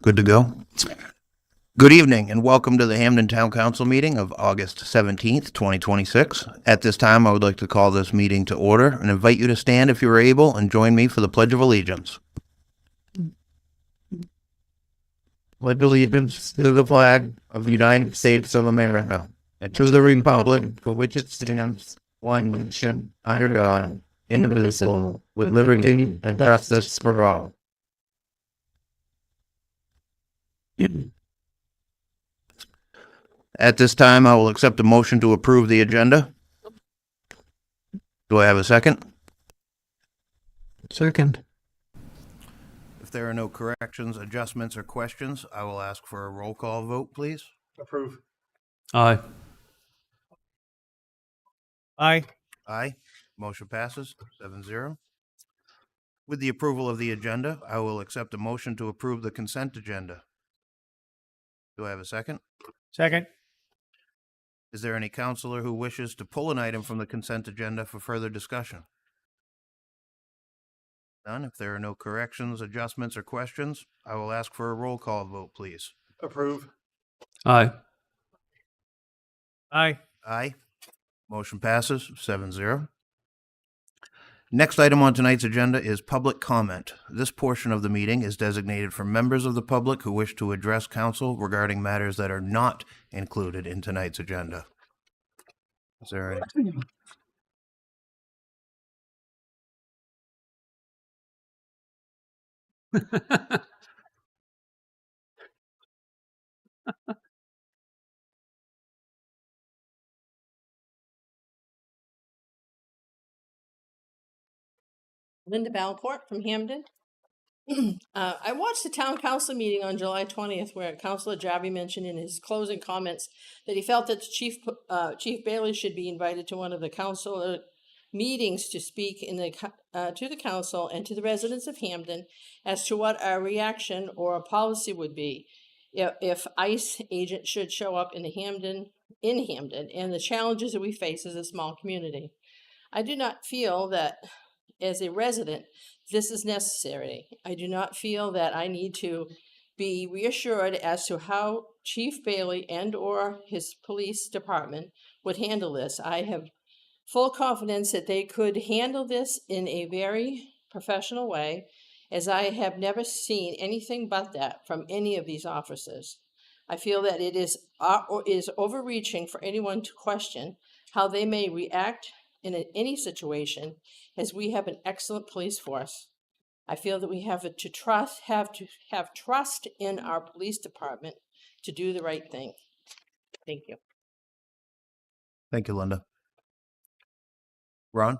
Good to go. Good evening and welcome to the Hamden Town Council meeting of August 17th, 2026. At this time, I would like to call this meeting to order and invite you to stand if you are able and join me for the Pledge of Allegiance. Pledge allegiance to the flag of the United States of America and to the republic for which it stands, one nation, under God, indivisible, with liberty and justice for all. At this time, I will accept a motion to approve the agenda. Do I have a second? Second. If there are no corrections, adjustments, or questions, I will ask for a roll call vote, please. Approve. Aye. Aye. Aye. Motion passes 7-0. With the approval of the agenda, I will accept a motion to approve the consent agenda. Do I have a second? Second. Is there any counselor who wishes to pull an item from the consent agenda for further discussion? None. If there are no corrections, adjustments, or questions, I will ask for a roll call vote, please. Approve. Aye. Aye. Aye. Motion passes 7-0. Next item on tonight's agenda is public comment. This portion of the meeting is designated for members of the public who wish to address council regarding matters that are not included in tonight's agenda. Is there any? Linda Balcourt from Hamden. I watched the town council meeting on July 20th where Councilor Jarvie mentioned in his closing comments that he felt that Chief Bailey should be invited to one of the council meetings to speak to the council and to the residents of Hamden as to what our reaction or policy would be if ICE agents should show up in Hamden and the challenges that we face as a small community. I do not feel that as a resident, this is necessary. I do not feel that I need to be reassured as to how Chief Bailey and or his police department would handle this. I have full confidence that they could handle this in a very professional way, as I have never seen anything but that from any of these officers. I feel that it is overreaching for anyone to question how they may react in any situation, as we have an excellent police force. I feel that we have to have trust in our police department to do the right thing. Thank you. Thank you, Linda. Ron?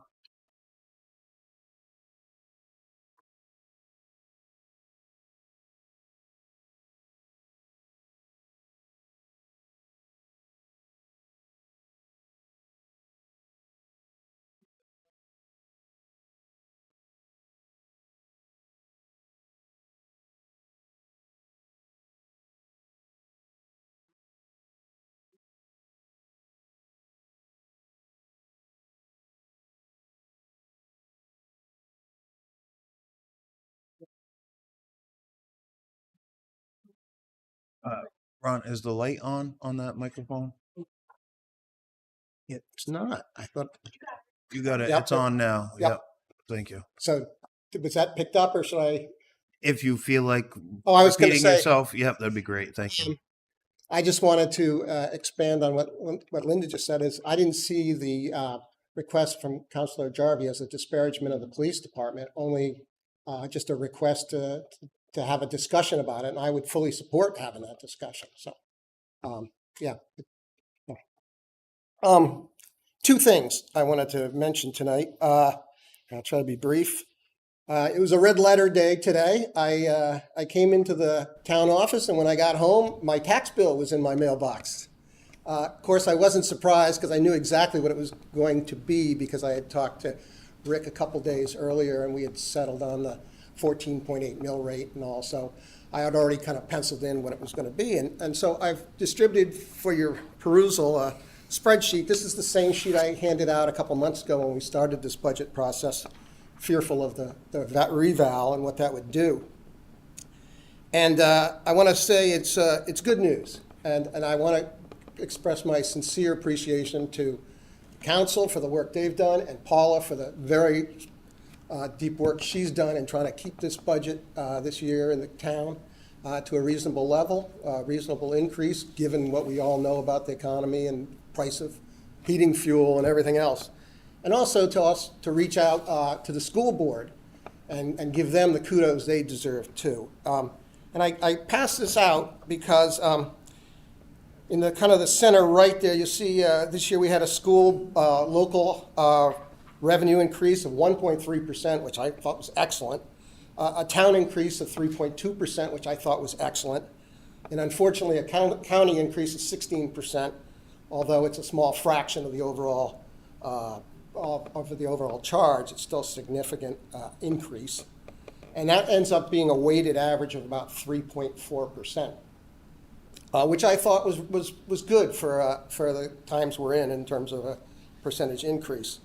Ron, is the light on that microphone? It's not. I thought. You got it. Yep. It's on now. Yep. Thank you. So was that picked up, or should I? If you feel like Oh, I was going to repeating say. yourself, yep, that'd be great. Thank you. I just wanted to expand on what Linda just said. Is I didn't see the request from Councilor Jarvie as a disparagement of the police department. Only just a request to have a discussion about it, and I would fully support having that discussion. So, yeah. Two things I wanted to mention tonight. I'll try to be brief. It was a red letter day today. I came into the town office, and when I got home, my tax bill was in my mailbox. Of course, I wasn't surprised because I knew exactly what it was going to be because I had talked to Rick a couple days earlier, and we had settled on the 14.8 mill rate and all. So I had already kind of penciled in what it was going to be. And so I've distributed for your perusal a spreadsheet. This is the same sheet I handed out a couple months ago when we started this budget process, fearful of the reval and what that would do. And I want to say it's good news. And I want to express my sincere appreciation to council for the work they've done and Paula for the very deep work she's done in trying to keep this budget this year in the town to a reasonable level, reasonable increase, given what we all know about the economy and price of heating fuel and everything else. And also to us to reach out to the school board and give them the kudos they deserve too. And I pass this out because in the kind of the center right there, you see this year we had a school local revenue increase of 1.3%, which I thought was excellent. A town increase of 3.2%, which I thought was excellent. And unfortunately, a county increase of 16%, although it's a small fraction of the overall charge. It's still a significant increase. And that ends up being a weighted average of about 3.4%, which I thought was good for the times we're in terms of a percentage increase.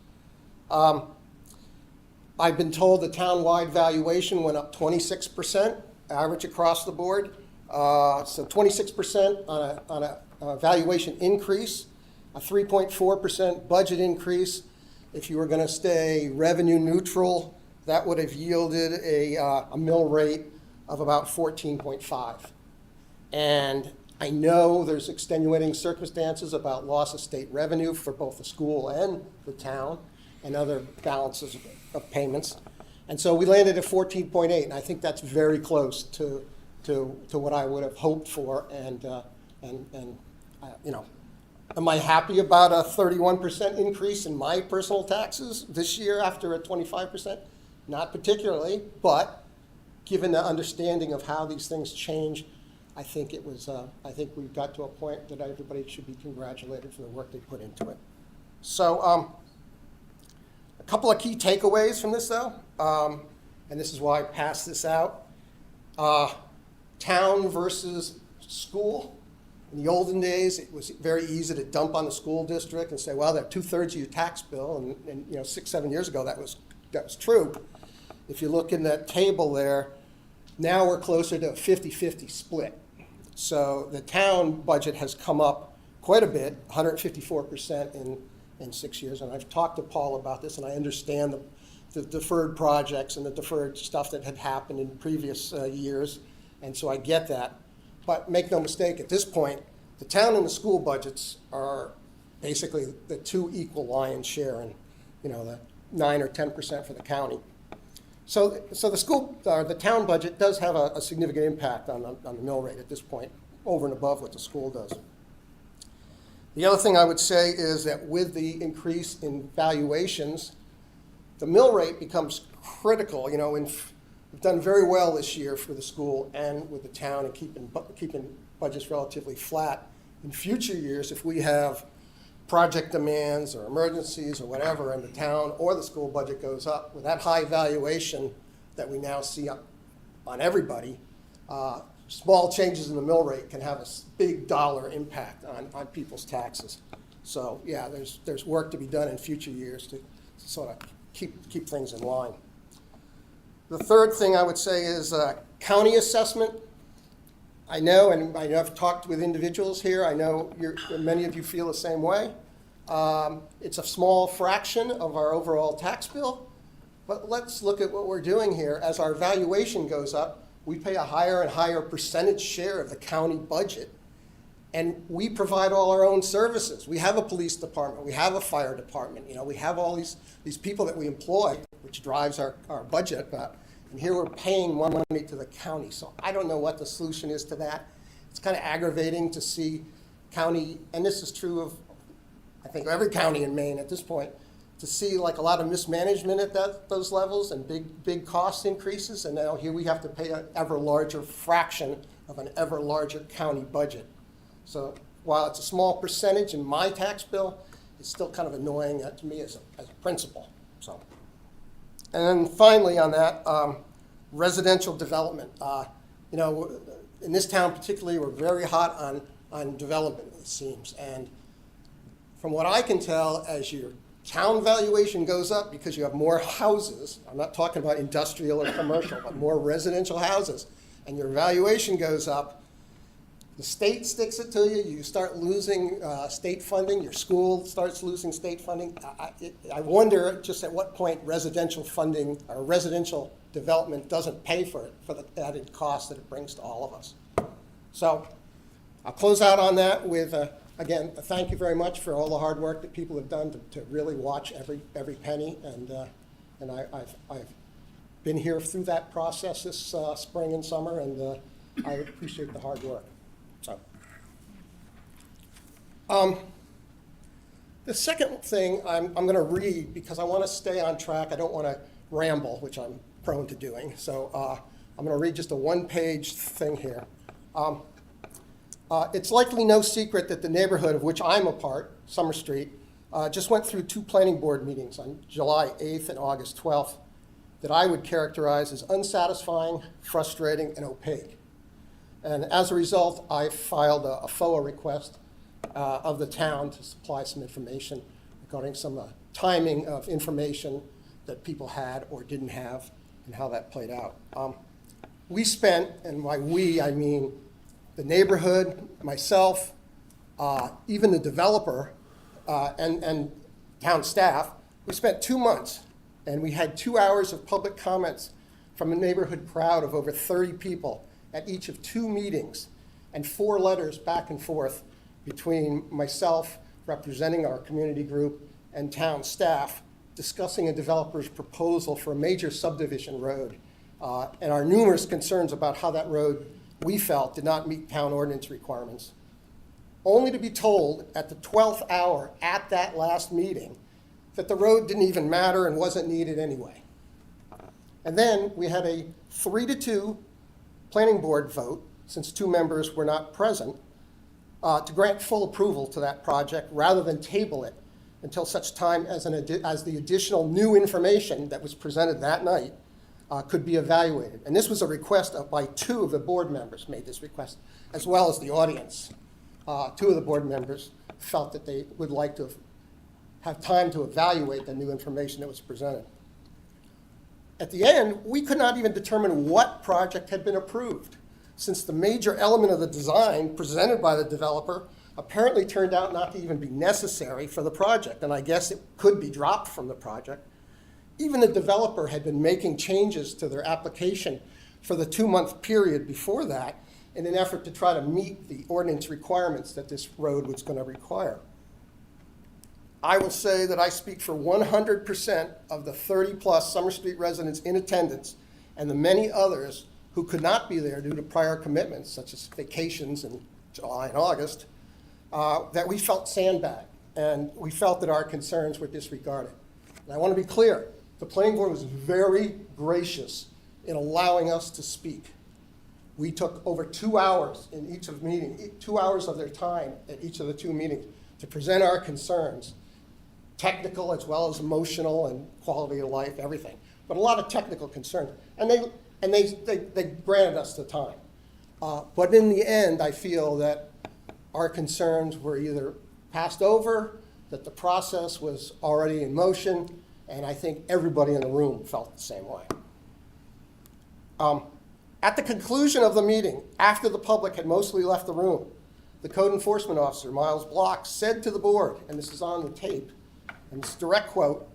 I've been told the town-wide valuation went up 26%, average across the board. So 26% on a valuation increase, a 3.4% budget increase. If you were going to stay revenue neutral, that would have yielded a mill rate of about 14.5. And I know there's extenuating circumstances about loss of state revenue for both the school and the town and other balances of payments. And so we landed at 14.8, and I think that's very close to what I would have hoped for. And you know, am I happy about a 31% increase in my personal taxes this year after a 25%? Not particularly, but given the understanding of how these things change, I think it was. I think we got to a point that everybody should be congratulated for the work they put into it. So, a couple of key takeaways from this, though, and this is why I passed this out. Town versus school. In the olden days, it was very easy to dump on the school district and say, well, they're 2/3 of your tax bill, and you know, 6-7 years ago that was true. If you look in that table there, now we're closer to a 50-50 split. So the town budget has come up quite a bit, 154% in 6 years. And I've talked to Paul about this, and I understand the deferred projects and the deferred stuff that had happened in previous years. And so I get that. But make no mistake, at this point, the town and the school budgets are basically the two equal lion's share, and you know, the 9 or 10% for the county. So the town budget does have a significant impact on the mill rate at this point, over and above what the school does. The other thing I would say is that with the increase in valuations, the mill rate becomes critical. You know, we've done very well this year for the school and with the town and keeping budgets relatively flat. In future years, if we have project demands or emergencies or whatever, and the town or the school budget goes up, with that high valuation that we now see on everybody, small changes in the mill rate can have a big dollar impact on people's taxes. So yeah, there's work to be done in future years to sort of keep things in line. The third thing I would say is county assessment. I know, and I've talked with individuals here, I know many of you feel the same way. It's a small fraction of our overall tax bill, but let's look at what we're doing here. As our valuation goes up, we pay a higher and higher percentage share of the county budget, and we provide all our own services. We have a police department, we have a fire department, you know, we have all these people that we employ, which drives our budget. And here we're paying more money to the county. So I don't know what the solution is to that. It's kind of aggravating to see county, and this is true of, I think, every county in Maine at this point, to see like a lot of mismanagement at those levels and big cost increases. And now here we have to pay an ever larger fraction of an ever larger county budget. So while it's a small percentage in my tax bill, it's still kind of annoying to me as a principal. So. And then finally on that, residential development. You know, in this town particularly, we're very hot on development, it seems. And from what I can tell, as your town valuation goes up because you have more houses, I'm not talking about industrial or commercial, but more residential houses, and your valuation goes up, the state sticks it to you, you start losing state funding, your school starts losing state funding. I wonder just at what point residential funding or residential development doesn't pay for it, for the added cost that it brings to all of us. So I'll close out on that with, again, a thank you very much for all the hard work that people have done to really watch every penny. And I've been here through that process this spring and summer, and I appreciate the hard work. So, the second thing I'm going to read, because I want to stay on track. I don't want to ramble, which I'm prone to doing. So I'm going to read just a one-page thing here. It's likely no secret that the neighborhood of which I'm a part, Summer Street, just went through 2 planning board meetings on July 8th and August 12th that I would characterize as unsatisfying, frustrating, and opaque. And as a result, I filed a FOA request of the town to supply some information regarding some timing of information that people had or didn't have and how that played out. We spent, and by we, I mean the neighborhood, myself, even the developer, and town staff, we spent 2 months, and we had 2 hours of public comments from a neighborhood crowd of over 30 people at each of 2 meetings, and 4 letters back and forth between myself, representing our community group, and town staff, discussing a developer's proposal for a major subdivision road, and our numerous concerns about how that road, we felt, did not meet town ordinance requirements, only to be told at the 12th hour at that last meeting that the road didn't even matter and wasn't needed anyway. And then we had a 3-2 planning board vote, since 2 members were not present, to grant full approval to that project rather than table it until such time as the additional new information that was presented that night could be evaluated. And this was a request by 2 of the board members made this request, as well as the audience. 2 of the board members felt that they would like to have time to evaluate the new information that was presented. At the end, we could not even determine what project had been approved, since the major element of the design presented by the developer apparently turned out not to even be necessary for the project, and I guess it could be dropped from the project. Even the developer had been making changes to their application for the 2-month period before that in an effort to try to meet the ordinance requirements that this road was going to require. I will say that I speak for 100% of the 30-plus Summer Street residents in attendance and the many others who could not be there due to prior commitments, such as vacations in July and August, that we felt sandbagged, and we felt that our concerns were disregarded. And I want to be clear, the planning board was very gracious in allowing us to speak. We took over 2 hours in each of the meetings, 2 hours of their time at each of the 2 meetings to present our concerns, technical as well as emotional and quality of life, everything, but a lot of technical concerns. And they granted us the time. But in the end, I feel that our concerns were either passed over, that the process was already in motion, and I think everybody in the room felt the same way. At the conclusion of the meeting, after the public had mostly left the room, the code enforcement officer, Miles Block, said to the board, and this is on the tape, and it's a direct quote,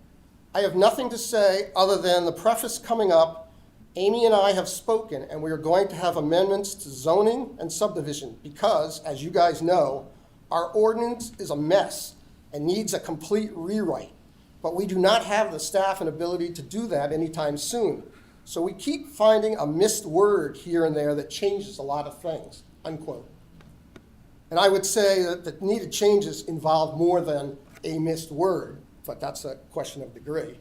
"I have nothing to say other than the preface coming up. Amy and I have spoken, and we are going to have amendments to zoning and subdivision because, as you guys know, our ordinance is a mess and needs a complete rewrite. But we do not have the staff and ability to do that anytime soon. So we keep finding a missed word here and there that changes a lot of things," unquote. And I would say that the needed changes involve more than a missed word, but that's a question of degree.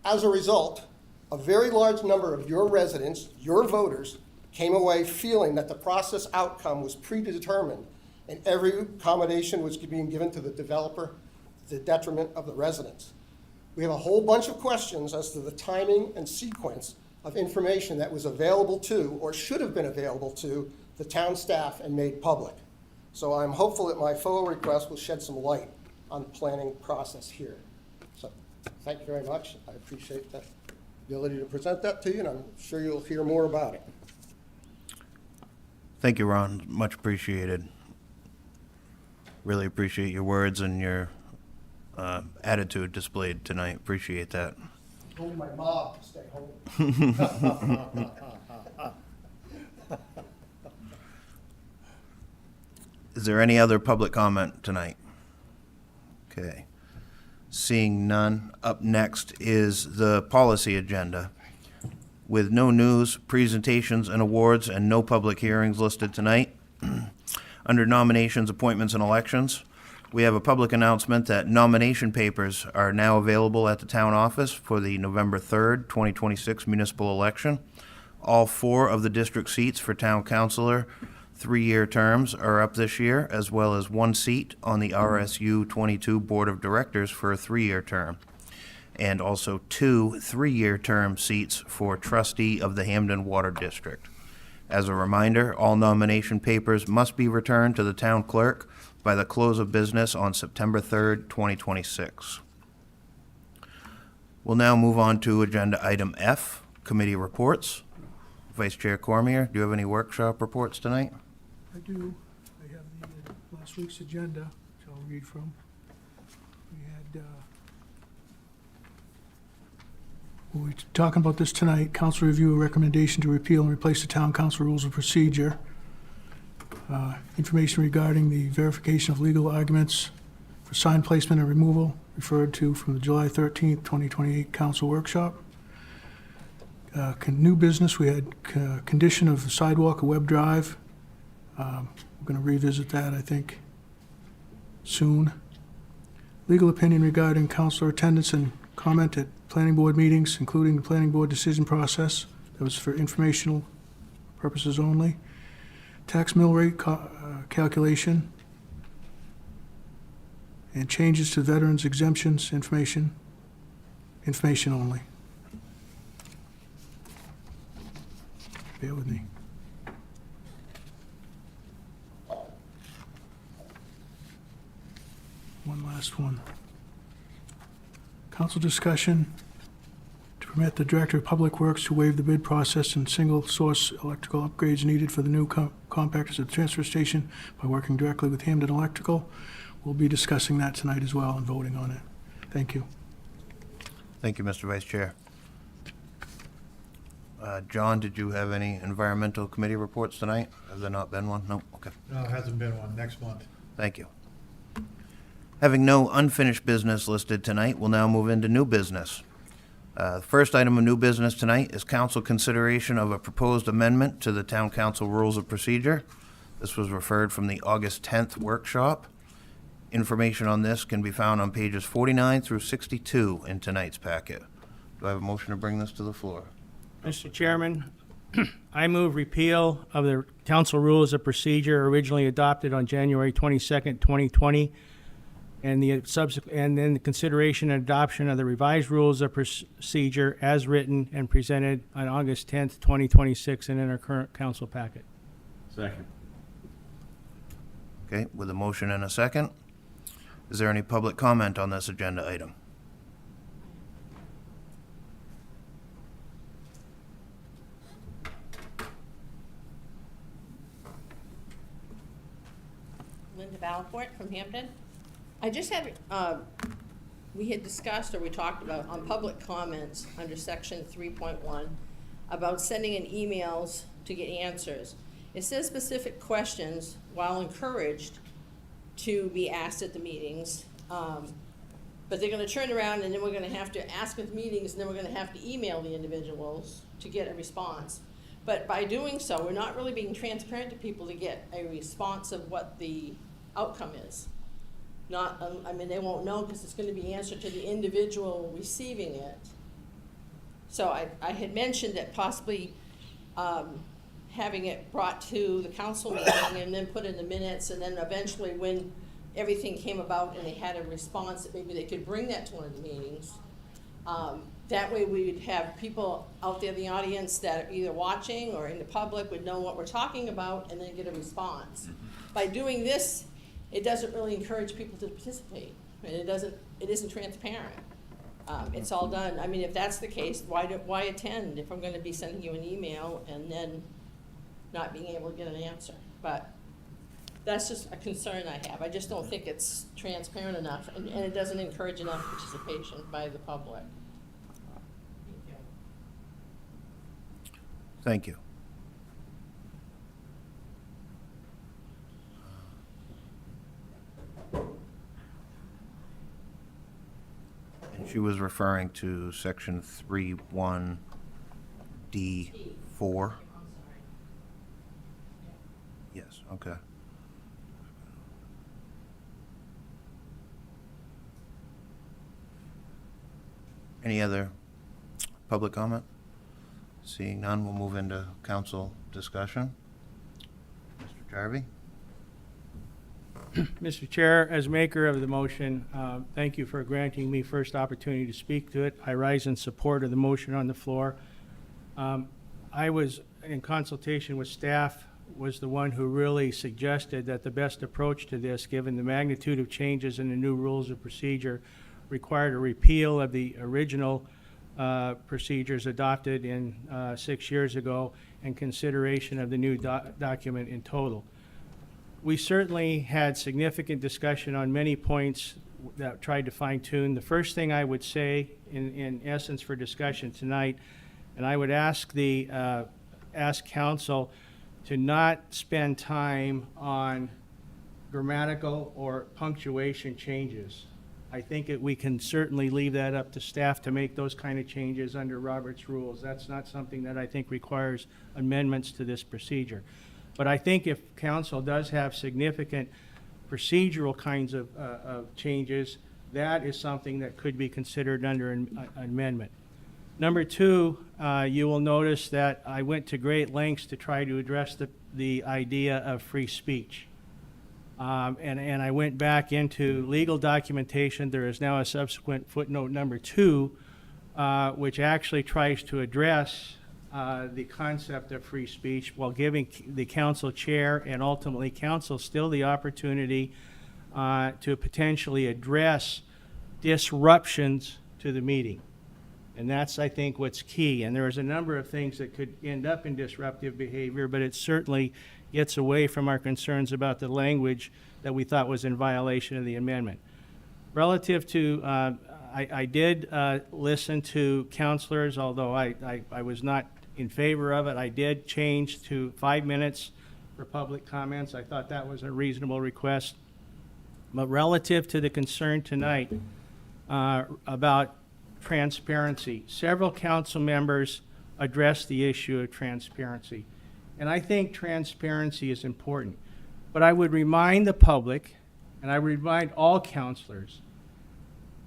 As a result, a very large number of your residents, your voters, came away feeling that the process outcome was predetermined and every accommodation was being given to the developer to the detriment of the residents. We have a whole bunch of questions as to the timing and sequence of information that was available to, or should have been available to, the town staff and made public. So I'm hopeful that my FOA request will shed some light on the planning process here. So thank you very much. I appreciate that. ability to present that to you, and I'm sure you'll hear more about it. Thank you, Ron. Much appreciated. Really appreciate your words and your attitude displayed tonight. Appreciate that. Told my mom to stay home. Is there any other public comment tonight? Okay. Seeing none, up next is the policy agenda. With no news, presentations, and awards, and no public hearings listed tonight, under nominations, appointments, and elections, we have a public announcement that nomination papers are now available at the town office for the November 3rd, 2026 municipal election. All 4 of the district seats for town councilor 3-year terms are up this year, as well as 1 seat on the RSU 22 Board of Directors for a 3-year term, and also 2 3-year term seats for trustee of the Hampden Water District. As a reminder, all nomination papers must be returned to the town clerk by the close of business on September 3rd, 2026. We'll now move on to agenda item F, committee reports. Vice Chair Cormier, do you have any workshop reports tonight? I do. I have the last week's agenda, which I'll read from. We had, we're talking about this tonight, council review a recommendation to repeal and replace the town council rules of procedure. Information regarding the verification of legal arguments for sign placement and removal referred to from the July 13th, 2028 council workshop. New business, we had condition of sidewalk, a web drive. We're going to revisit that, I think, soon. Legal opinion regarding councilor attendance and comment at planning board meetings, including the planning board decision process. That was for informational purposes only. Tax mill rate calculation. And changes to veterans exemptions information only. Bear with me. One last one. Council discussion to permit the Director of Public Works to waive the bid process and single-source electrical upgrades needed for the new compactors at the transfer station by working directly with Hampden Electrical. We'll be discussing that tonight as well and voting on it. Thank you. Thank you, Mr. Vice Chair. John, did you have any environmental committee reports tonight? Has there not been one? No? Okay. No, it hasn't been one. Next month. Thank you. Having no unfinished business listed tonight, we'll now move into new business. The first item of new business tonight is council consideration of a proposed amendment to the town council rules of procedure. This was referred from the August 10th workshop. Information on this can be found on pages 49 through 62 in tonight's packet. Do I have a motion to bring this to the floor? Mr. Chairman, I move repeal of the council rules of procedure originally adopted on January 22nd, 2020, and then the consideration and adoption of the revised rules of procedure as written and presented on August 10th, 2026, and in our current council packet. Second. Okay, with a motion and a second. Is there any public comment on this agenda item? Linda Balcourt from Hampton. I just have, we had discussed, or we talked about on public comments under section 3.1 about sending in emails to get answers. It says specific questions, while encouraged to be asked at the meetings, but they're gonna turn around and then we're gonna have to ask at the meetings, and then we're gonna have to email the individuals to get a response. But by doing so, we're not really being transparent to people to get a response of what the outcome is. Not, I mean, they won't know because it's gonna be answered to the individual receiving it. So I had mentioned that possibly, having it brought to the council meeting and then put in the minutes, and then eventually when everything came about and they had a response, that maybe they could bring that to one of the meetings. That way we'd have people out there in the audience that are either watching or in the public would know what we're talking about and then get a response. By doing this, it doesn't really encourage people to participate, and it isn't transparent. It's all done. I mean, if that's the case, why attend if I'm gonna be sending you an email and then not being able to get an answer? But that's just a concern I have. I just don't think it's transparent enough, and it doesn't encourage enough participation by the public. Thank you. And she was referring to section 3(1)(d)(4). Yes, okay. Any other public comment? Seeing none, we'll move into council discussion. Mr. Jarvie? Mr. Chair, as maker of the motion, thank you for granting me first opportunity to speak to it. I rise in support of the motion on the floor. I was, in consultation with staff, was the one who really suggested that the best approach to this, given the magnitude of changes in the new rules of procedure, required a repeal of the original procedures adopted in 6 years ago and consideration of the new document in total. We certainly had significant discussion on many points that tried to fine tune. The first thing I would say in essence for discussion tonight, and I would ask ask council to not spend time on grammatical or punctuation changes. I think that we can certainly leave that up to staff to make those kind of changes under Robert's rules. That's not something that I think requires amendments to this procedure. But I think if council does have significant procedural kinds of changes, that is something that could be considered under an amendment. Number two, you will notice that I went to great lengths to try to address the idea of free speech. And I went back into legal documentation. There is now a subsequent footnote number 2, which actually tries to address the concept of free speech while giving the council chair and ultimately council still the opportunity to potentially address disruptions to the meeting. And that's, I think, what's key. And there's a number of things that could end up in disruptive behavior, but it certainly gets away from our concerns about the language that we thought was in violation of the amendment. Relative to, I did listen to counselors, although I was not in favor of it. I did change to 5 minutes for public comments. I thought that was a reasonable request. But relative to the concern tonight about transparency, several council members addressed the issue of transparency. And I think transparency is important. But I would remind the public, and I would remind all counselors,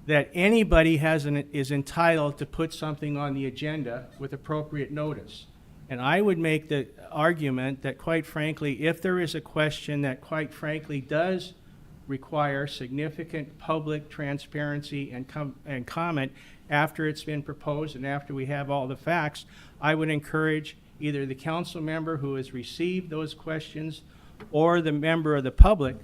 that anybody is entitled to put something on the agenda with appropriate notice. And I would make the argument that, quite frankly, if there is a question that, quite frankly, does require significant public transparency and comment after it's been proposed and after we have all the facts, I would encourage either the council member who has received those questions or the member of the public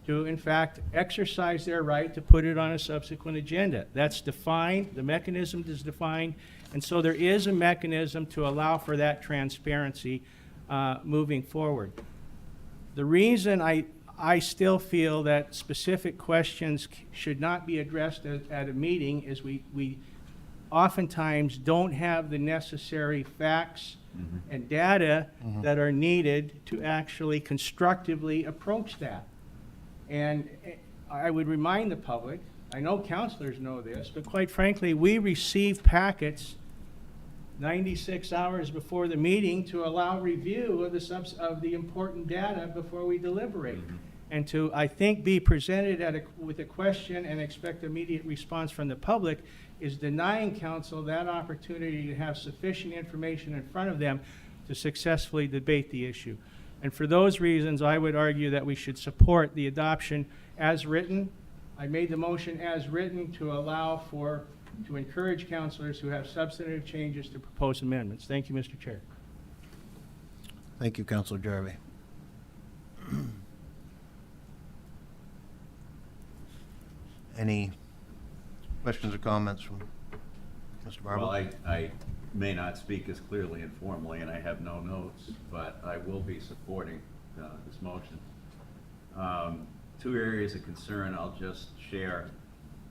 to, in fact, exercise their right to put it on a subsequent agenda. That's defined, the mechanism is defined, and so there is a mechanism to allow for that transparency moving forward. The reason I still feel that specific questions should not be addressed at a meeting is we oftentimes don't have the necessary facts and data that are needed to actually constructively approach that. And I would remind the public, I know counselors know this, but quite frankly, we receive packets 96 hours before the meeting to allow review of the important data before we deliberate. And to, I think, be presented with a question and expect immediate response from the public is denying council that opportunity to have sufficient information in front of them to successfully debate the issue. And for those reasons, I would argue that we should support the adoption as written. I made the motion as written to encourage councilors who have substantive changes to propose amendments. Thank you, Mr. Chair. Thank you, Councilor Jarvie. Any questions or comments from Mr. Well, Barber? I may not speak as clearly and formally, and I have no notes, but I will be supporting this motion. Two areas of concern I'll just share.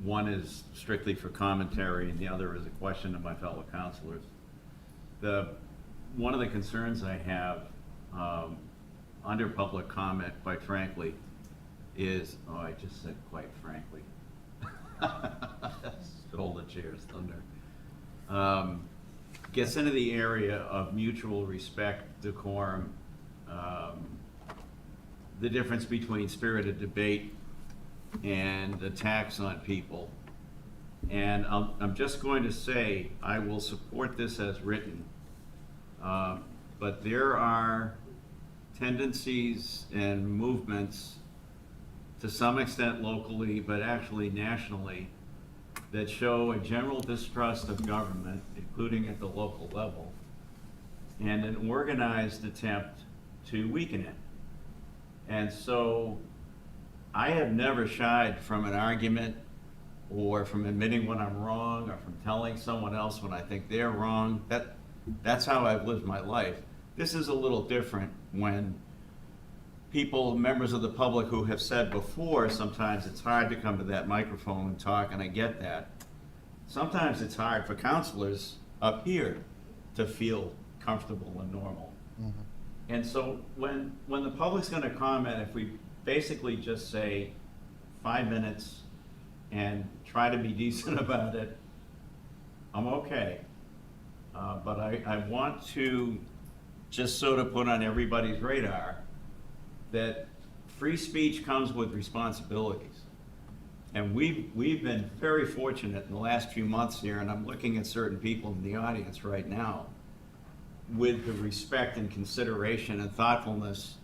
One is strictly for commentary, and the other is a question of my fellow counselors. One of the concerns I have under public comment, quite frankly, is, oh, I just said quite frankly. Stole the chair's thunder. Gets into the area of mutual respect, decorum, the difference between spirited debate and attacks on people. And I'm just going to say, I will support this as written. But there are tendencies and movements, to some extent locally, but actually nationally, that show a general distrust of government, including at the local level, and an organized attempt to weaken it. And so I have never shied from an argument or from admitting when I'm wrong or from telling someone else when I think they're wrong. That's how I've lived my life. This is a little different when people, members of the public who have said before, sometimes it's hard to come to that microphone and talk, and I get that. Sometimes it's hard for counselors up here to feel comfortable and normal. And so when the public's gonna comment, if we basically just say 5 minutes and try to be decent about it, I'm okay. But I want to just sort of put on everybody's radar that free speech comes with responsibilities. And we've been very fortunate in the last few months here, and I'm looking at certain people in the audience right now, with the respect and consideration and thoughtfulness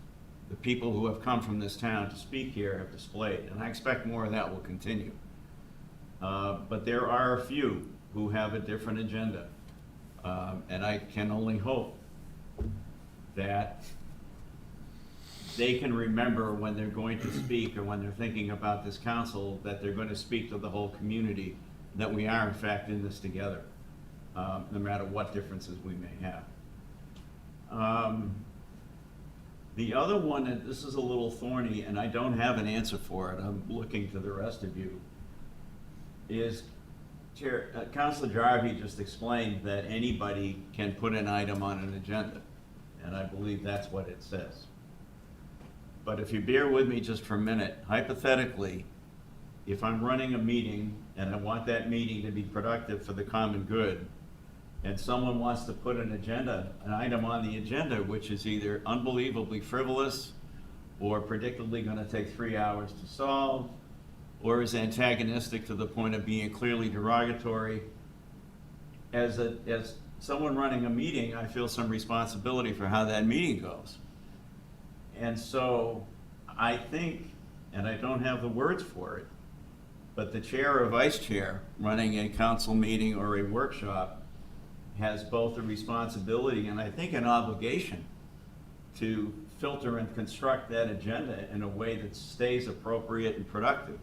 the people who have come from this town to speak here have displayed. And I expect more of that will continue. But there are a few who have a different agenda. And I can only hope that they can remember when they're going to speak or when they're thinking about this council, that they're going to speak to the whole community, that we are in fact in this together, no matter what differences we may have. The other one, and this is a little thorny, and I don't have an answer for it, I'm looking to the rest of you, is Councilor Jarvie just explained that anybody can put an item on an agenda, and I believe that's what it says. But if you bear with me just for a minute, hypothetically, if I'm running a meeting and I want that meeting to be productive for the common good, and someone wants to put an item on the agenda, which is either unbelievably frivolous or predictably gonna take 3 hours to solve, or is antagonistic to the point of being clearly derogatory, as someone running a meeting, I feel some responsibility for how that meeting goes. And so I think, and I don't have the words for it, but the chair or vice chair running a council meeting or a workshop has both a responsibility and I think an obligation to filter and construct that agenda in a way that stays appropriate and productive.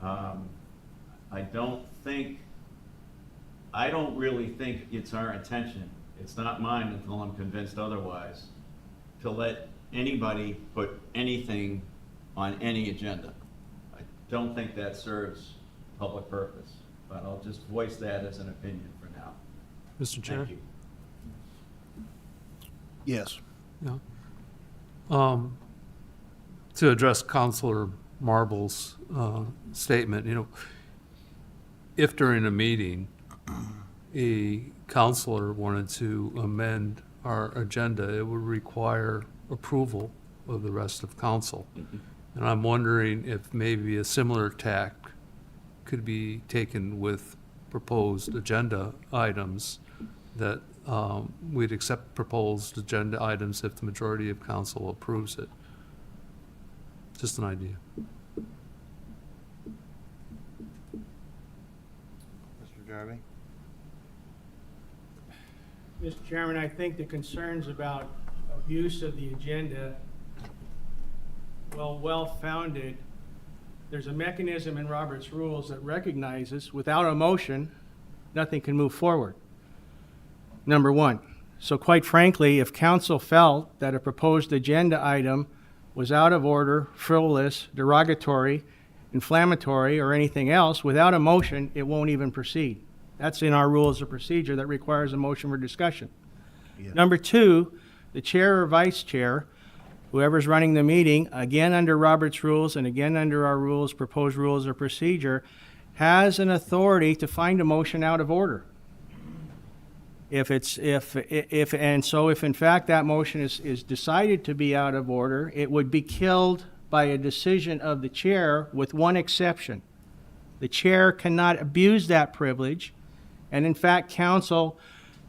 I don't really think it's our intention, it's not mine until I'm convinced otherwise, to let anybody put anything on any agenda. I don't think that serves public purpose, but I'll just voice that as an opinion for now. Mr. Chair? Thank you. Yes. Yeah. To address Counselor Marble's statement, if during a meeting a counselor wanted to amend our agenda, it would require approval of the rest of council. And I'm wondering if maybe a similar tack could be taken with proposed agenda items, that we'd accept proposed agenda items if the majority of council approves it. Just an idea. Mr. Jarvie? Mr. Chairman, I think the concerns about abuse of the agenda, well-founded. There's a mechanism in Robert's rules that recognizes, without a motion, nothing can move forward. Number one. So quite frankly, if council felt that a proposed agenda item was out of order, frivolous, derogatory, inflammatory, or anything else, without a motion, it won't even proceed. That's in our rules of procedure that requires a motion for discussion. Yeah. Number two, the chair or vice chair, whoever's running the meeting, again under Robert's rules and again under our rules, proposed rules of procedure, has an authority to find a motion out of order. If in fact that motion is decided to be out of order, it would be killed by a decision of the chair with one exception. The chair cannot abuse that privilege, and in fact, council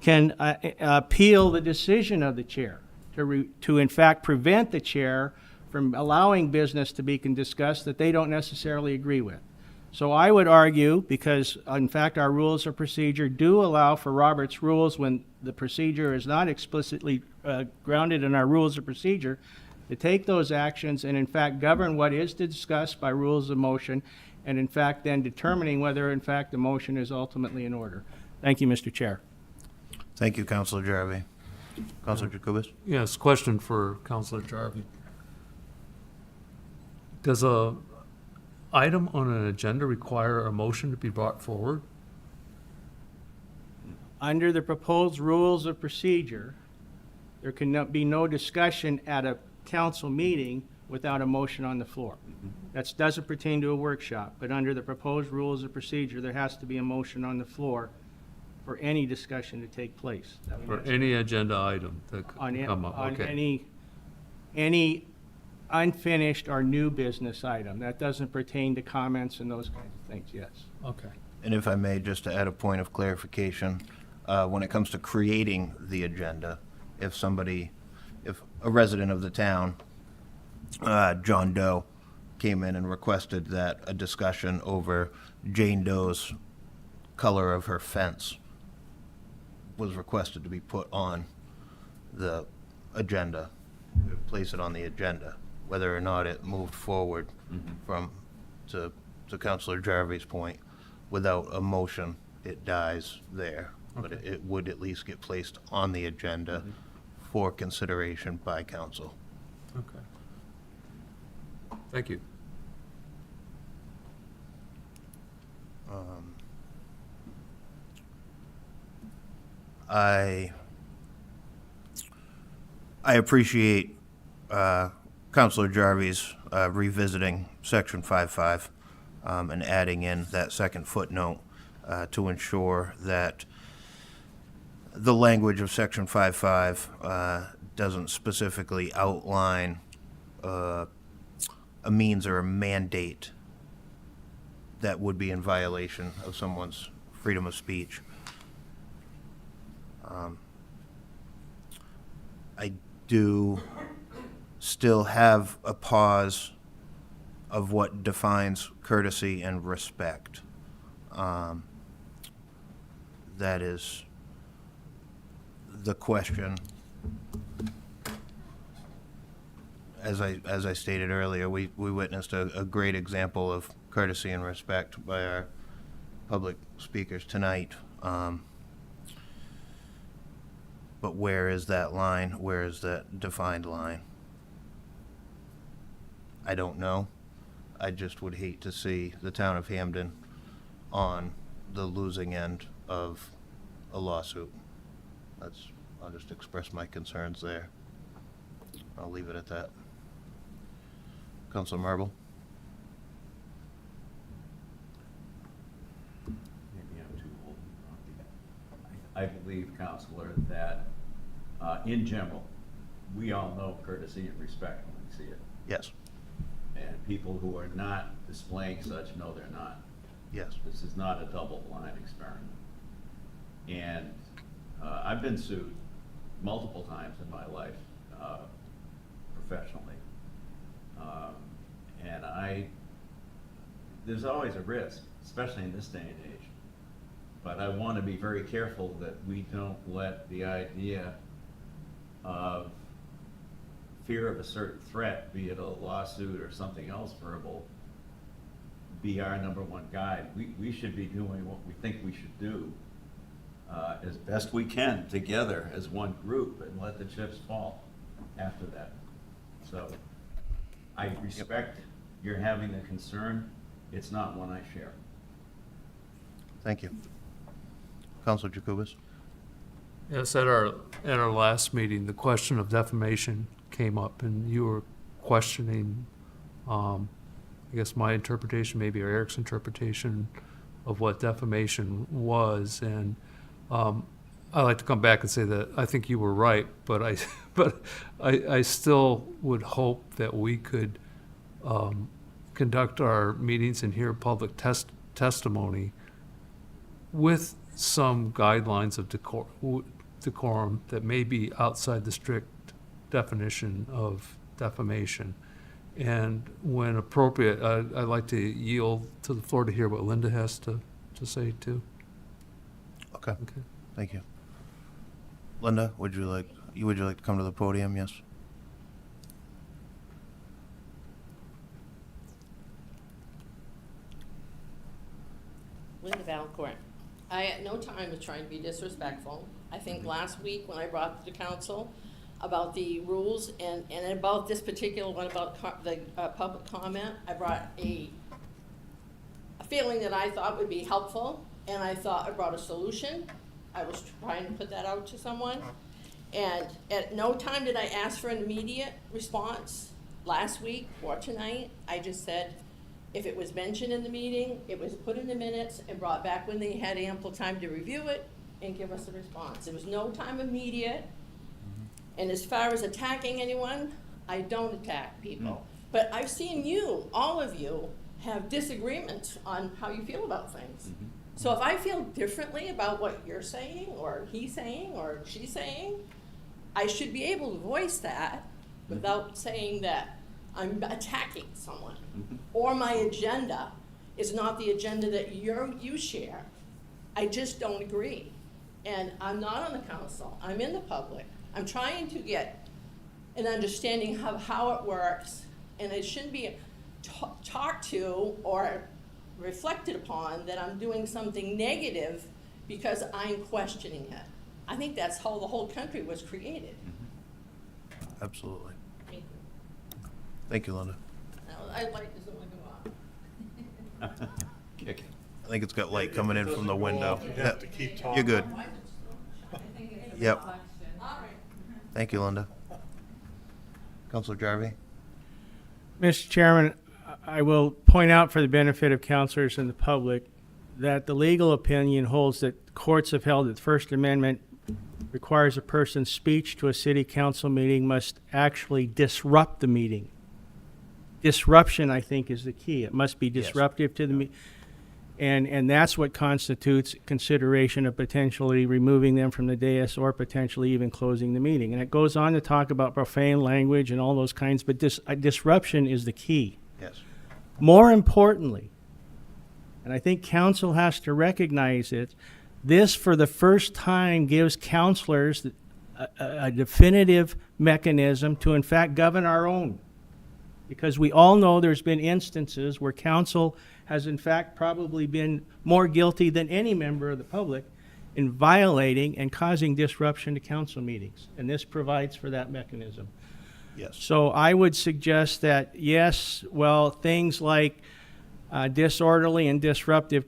can appeal the decision of the chair to in fact prevent the chair from allowing business to be discussed that they don't necessarily agree with. So I would argue, because in fact our rules of procedure do allow for Robert's rules when the procedure is not explicitly grounded in our rules of procedure, to take those actions and in fact govern what is discussed by rules of motion, and in fact then determining whether in fact the motion is ultimately in order. Thank you, Mr. Chair. Thank you, Councilor Jarvie. Councilor Jacobus? Yes, question for Councilor Jarvie. Does a item on an agenda require a motion to be brought forward? Under the proposed rules of procedure, there can be no discussion at a council meeting without a motion on the floor. That doesn't pertain to a workshop, but under the proposed rules of procedure, there has to be a motion on the floor for any discussion to take place. For any agenda item that On, could come up? on Okay. any unfinished or new business item. That doesn't pertain to comments and those kinds of things, yes. Okay. And if I may, just to add a point of clarification, when it comes to creating the agenda, if a resident of the town, John Doe, came in and requested that a discussion over Jane Doe's color of her fence was requested to be put on the agenda, place it on the agenda, whether or not it moved forward to Councilor Jarvie's point, without a motion, it dies there. But it would at least get placed on the agenda for consideration by council. Okay. Thank you. I appreciate Councilor Jarvie's revisiting Section 5.5 and adding in that second footnote to ensure that the language of Section 5.5 doesn't specifically outline a means or a mandate that would be in violation of someone's freedom of speech. I do still have a pause of what defines courtesy and respect. That is the question. As I stated earlier, we witnessed a great example of courtesy and respect by our public speakers tonight. But where is that line? Where is that defined line? I don't know. I just would hate to see the town of Hamden on the losing end of a lawsuit. I'll just express my concerns there. I'll leave it at that. Councilor Marble? Maybe I'm too old. I believe, Counselor, that in general, we all know courtesy and respect when we see it. Yes. And people who are not displaying such know they're not. Yes. This is not a double-blind experiment. And I've been sued multiple times in my life, professionally. And there's always a risk, especially in this day and age. But I want to be very careful that we don't let the idea of fear of a certain threat, be it a lawsuit or something else verbal, be our number one guide. We should be doing what we think we should do as best we can together as one group and let the chips fall after that. So I respect your having the concern. It's not one I share. Thank you. Counselor Jacobus? Yes, at our last meeting, the question of defamation came up, and you were questioning, I guess my interpretation, maybe, or Eric's interpretation of what defamation was, and I like to come back and say that I think you were right, but I still would hope that we could conduct our meetings and hear public testimony with some guidelines of decorum that may be outside the strict definition of defamation. And when appropriate, I'd like to yield to the floor to hear what Linda has to say too. Okay, Okay. thank you. Linda, would you like to come to the podium? Yes? Linda Valcourt. I at no time was trying to be disrespectful. I think last week when I brought to the council about the rules and about this particular one about the public comment, I brought a feeling that I thought would be helpful, and I thought I brought a solution. I was trying to put that out to someone, and at no time did I ask for an immediate response last week or tonight. I just said, if it was mentioned in the meeting, it was put in the minutes and brought back when they had ample time to review it and give us a response. There was no time immediate. And as far as attacking anyone, I don't attack people. But I've seen you, all of you, have disagreements on how you feel about things. So if I feel differently about what you're saying, or he's saying, or she's saying, I should be able to voice that without saying that I'm attacking someone. Or my agenda is not the agenda that you share. I just don't agree. And I'm not on the council, I'm in the public. I'm trying to get an understanding of how it works, and it shouldn't be talked to or reflected upon that I'm doing something negative because I'm questioning it. I think that's how the whole country was created. Absolutely. Thank you. Thank you, Linda. Now, I'd like this one to go on. Kick it. I think it's got light coming in from the window. You have to keep talking. You're good. Why is it so shiny? Yep. All right. Thank you, Linda. Counselor Jarvie? Mr. Chairman, I will point out for the benefit of counselors and the public that the legal opinion holds that courts have held that the First Amendment requires a person's speech to a city council meeting must actually disrupt the meeting. Disruption, I think, is the key. It must be disruptive to the meeting. And that's what constitutes consideration of potentially removing them from the dais or potentially even closing the meeting. And it goes on to talk about profane language and all those kinds, but disruption is the key. Yes. More importantly, and I think council has to recognize it, this for the first time gives councilors a definitive mechanism to in fact govern our own. Because we all know there's been instances where council has in fact probably been more guilty than any member of the public in violating and causing disruption to council meetings. And this provides for that mechanism. Yes. So I would suggest that, yes, well, things like disorderly and disruptive,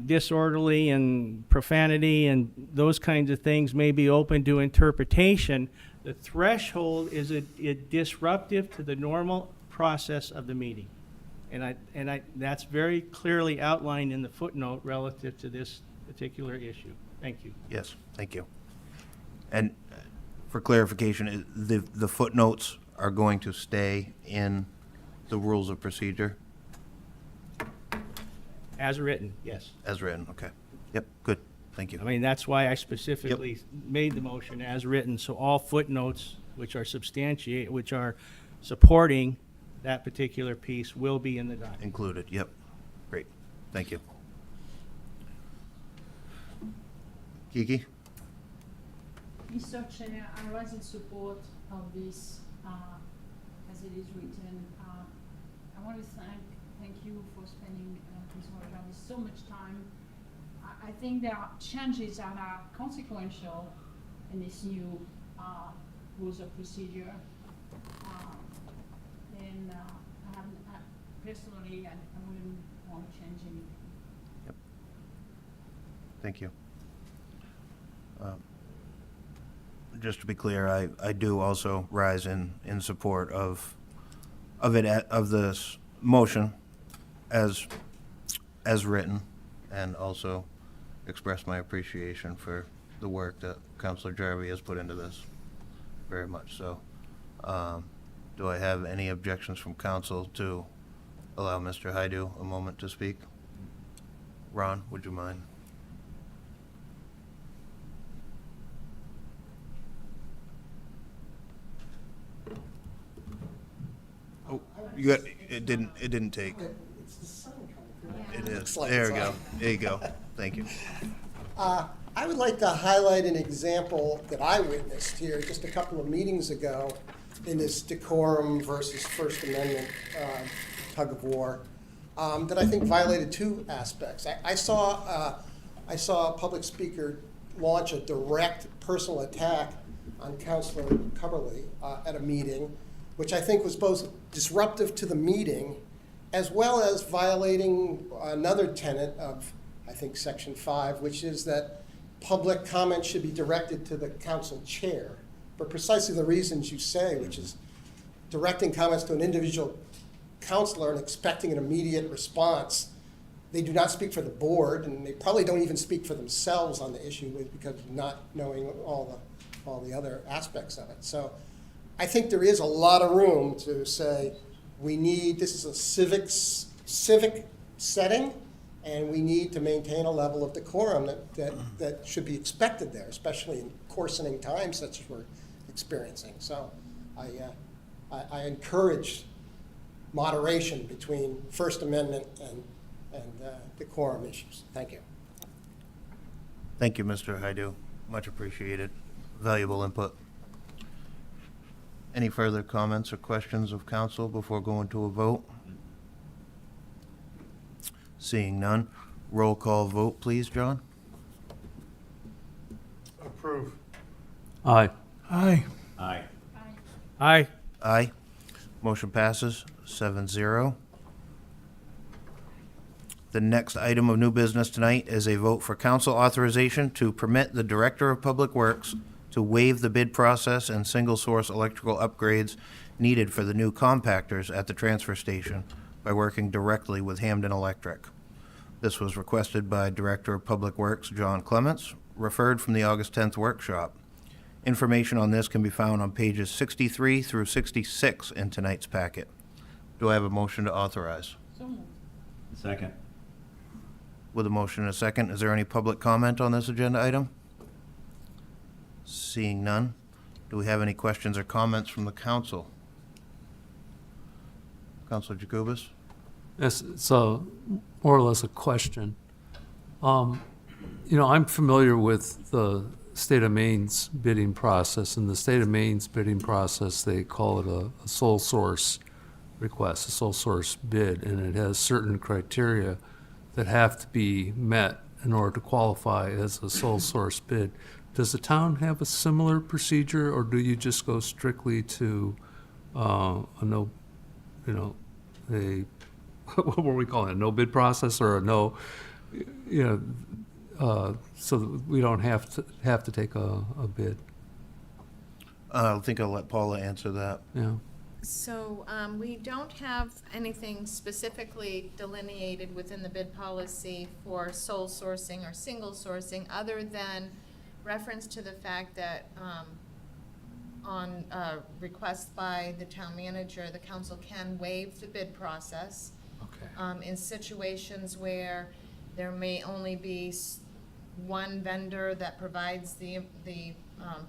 disorderly and profanity and those kinds of things may be open to interpretation. The threshold is a disruptive to the normal process of the meeting. And that's very clearly outlined in the footnote relative to this particular issue. Thank you. Yes, thank you. And for clarification, the footnotes are going to stay in the rules of procedure As written, yes. as written? Okay. Yep, good. Thank you. I mean, that's why I specifically made the motion as written, so all footnotes which are supporting that particular piece will be in the document. Included, yep. Great. Thank you. Kiki? Mr. Chair, I was in support of this as it is written. I want to thank you for spending, Ms. Marjorie, so much time. I think there are changes that are consequential in this new rules of procedure. And personally, I wouldn't want to change anything. Thank you. Just to be clear, I do also rise in support of this motion as written, and also express my appreciation for the work that Councilor Jarvie has put into this, very much so. Do I have any objections from council to allow Mr. Hydo a moment to speak? Ron, would you mind? Oh, it didn't take. It's the sun coming through. It is. Looks like There it's we go. on. There you go. Thank you. I would like to highlight an example that I witnessed here just a couple of meetings ago in this decorum versus First Amendment tug of war that I think violated two aspects. I saw a public speaker launch a direct personal attack on Councilor Cubberly at a meeting, which I think was both disruptive to the meeting as well as violating another tenet of, I think, Section 5, which is that public comment should be directed to the council chair for precisely the reasons you say, which is directing comments to an individual counselor and expecting an immediate response. They do not speak for the board, and they probably don't even speak for themselves on the issue because of not knowing all the other aspects of it. So I think there is a lot of room to say this is a civic setting, and we need to maintain a level of decorum that should be expected there, especially in coarsening times such as we're experiencing. So I encourage moderation between First Amendment and decorum issues. Thank you. Thank you, Mr. Hydo. Much appreciated. Valuable input. Any further comments or questions of council before going to a vote? Seeing none, roll call vote, please, John? Approve. Aye. Aye. Aye. Aye. Aye. Motion passes 7-0. The next item of new business tonight is a vote for council authorization to permit the Director of Public Works to waive the bid process and single-source electrical upgrades needed for the new compactors at the transfer station by working directly with Hamden Electric. This was requested by Director of Public Works John Clements, referred from the August 10th workshop. Information on this can be found on pages 63 through 66 in tonight's packet. Do I have a motion to authorize? So moved. Second. With a motion and a second, is there any public comment on this agenda item? Seeing none, do we have any questions or comments from the council? Councilor Jacobus? Yes, it's more or less a question. I'm familiar with the state of Maine's bidding process. In the state of Maine's bidding process, they call it a sole source request, a sole source bid, and it has certain criteria that have to be met in order to qualify as a sole source bid. Does the town have a similar procedure, or do you just go strictly to what were we calling it, a no bid process, or a no, so that we don't have to take a bid? I think I'll let Paula answer that. Yeah. So we don't have anything specifically delineated within the bid policy for sole sourcing or single sourcing, other than reference to the fact that on request by the town manager, the council can waive the bid process Okay. in situations where there may only be one vendor that provides the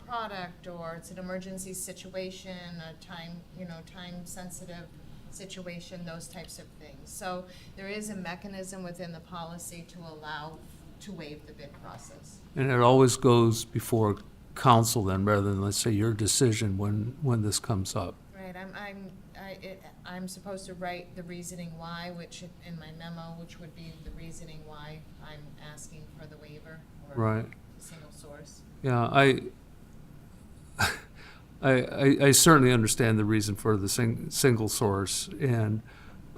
product, or it's an emergency situation, a time-sensitive situation, those types of things. So there is a mechanism within the policy to allow to waive the bid process. And it always goes before council then, rather than, let's say, your decision when this comes up. Right, I'm supposed to write the reasoning why, which in my memo, which would be the reasoning why I'm asking for the waiver or Right. the single source. Yeah, I certainly understand the reason for the single source, and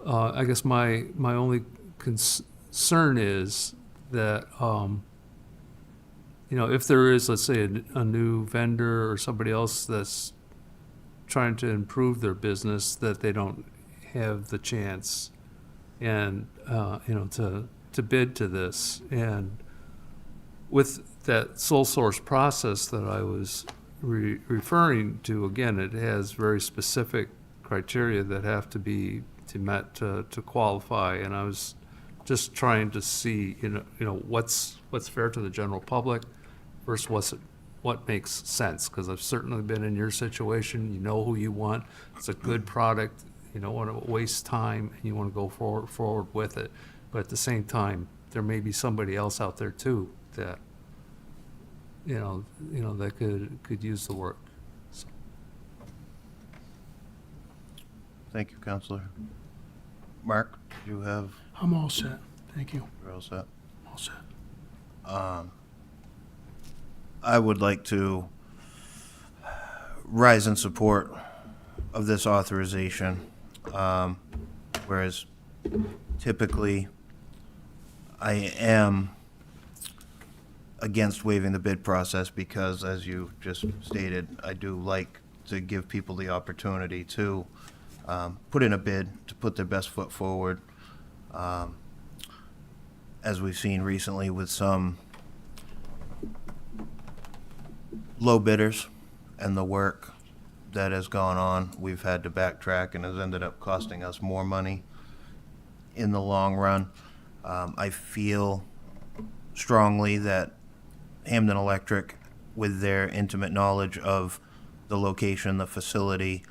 I guess my only concern is that if there is, let's say, a new vendor or somebody else that's trying to improve their business, that they don't have the chance and to bid to this. And with that sole source process that I was referring to, again, it has very specific criteria that have to be met to qualify. And I was just trying to see, what's fair to the general public versus what makes sense. Because I've certainly been in your situation. You know who you want. It's a good product. You don't want to waste time, and you want to go forward with it. But at the same time, there may be somebody else out there too that that could use the work. So. Thank you, Counselor. Mark, you have, I'm all set. Thank you. you're all set. All set. I would like to rise in support of this authorization, whereas typically I am against waiving the bid process because, as you just stated, I do like to give people the opportunity to put in a bid, to put their best foot forward. As we've seen recently with some low bidders and the work that has gone on, we've had to backtrack and has ended up costing us more money in the long run. I feel strongly that Hamden Electric, with their intimate knowledge of the location, the facility,